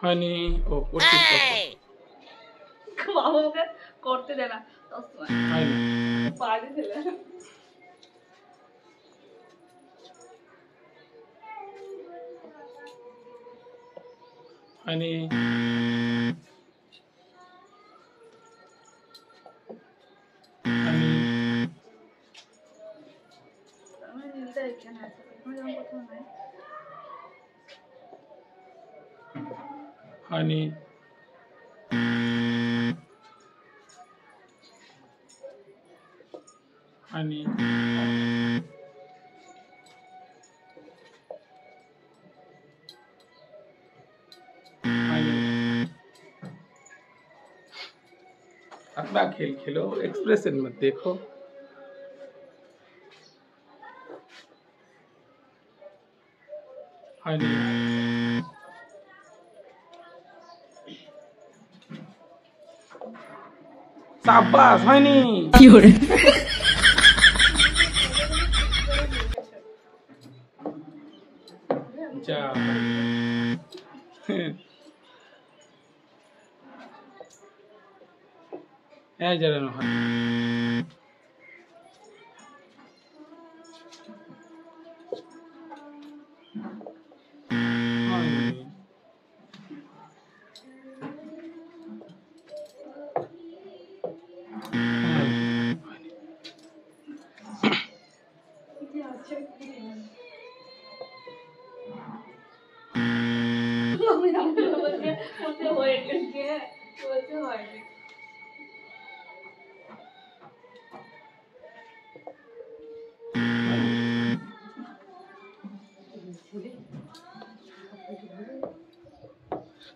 হয়নি। ও করছিস তো বাবা ওকে করতে দে না হয়নি। পারি ছেলে হয়নি। হয়নি। আমি নীলটা এখানে আছে এখানে যেমন কোথাও নাই হয়নি। হয়নি। अपना खेल खेलो, एक्सप्रेशन मत देखो। हनी शाबाश हनी जा जरा ना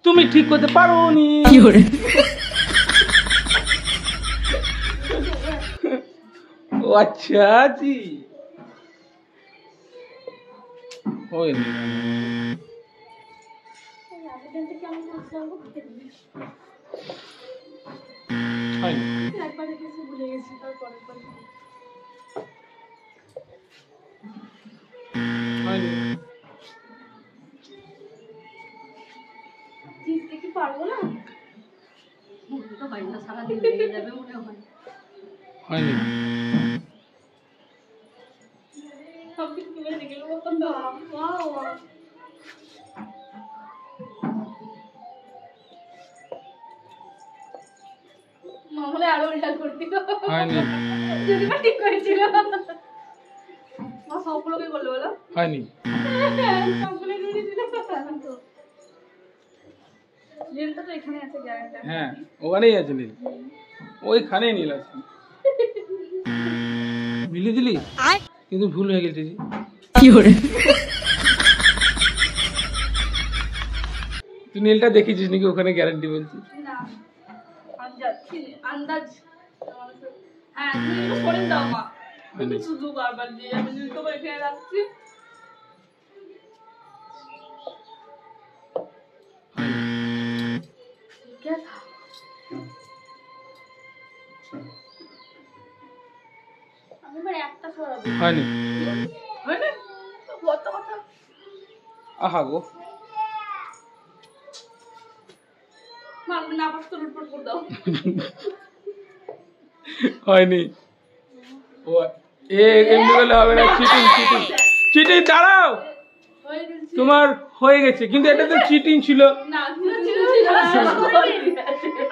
তুমি ঠিক করতে পারোনি। ও আচ্ছা জি হয়নি। জিততে কি পারবো না তো হয় না সারা দিন লেগে যাবে মনে হয় হয়নি। সব কিছু তুলে রেখে গেল মতন তো ওয়াও মামলে আরো উল্টা করছিল হয়নি। যদি বা ঠিক করেছিল মা সবগুলোকে বললো বলো হয়নি। সবগুলো নুড়ি দিল তো নীলটা তো এখানে আছে গ্যারান্টি হ্যাঁ ওখানেই আছে নীল, ওইখানেই নীল আছে। মিলি দিলি কিন্তু ভুল হয়ে গেছে জি। কি করে তুই নীলটা দেখিছিস নাকি ওখানে গ্যারান্টি বলছিস? না আন্দাজ হ্যাঁ তুমি একটু সরে দাও মা তুমি শুধু বারবার দিয়ে আমি তো এখানে রাখছি আমি এবার একটা সরাবো হয়নি। হয়নি তো কত কথা আহা গো মারবে না পাস তো লুটপাট করে দাও হয়নি। ও এ এমনি বলে হবে না, চিটিং চিটিং চিটিং। দাঁড়াও হয়ে গেছে তোমার হয়ে গেছে কিন্তু এটা তো চিটিং ছিল না ছিল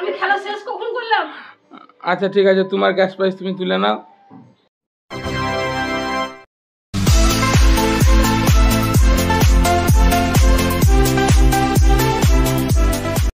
আমি খেলা শেষ কখন করলাম আচ্ছা ঠিক আছে, তোমার ক্যাশ প্রাইস তুমি তুলে নাও।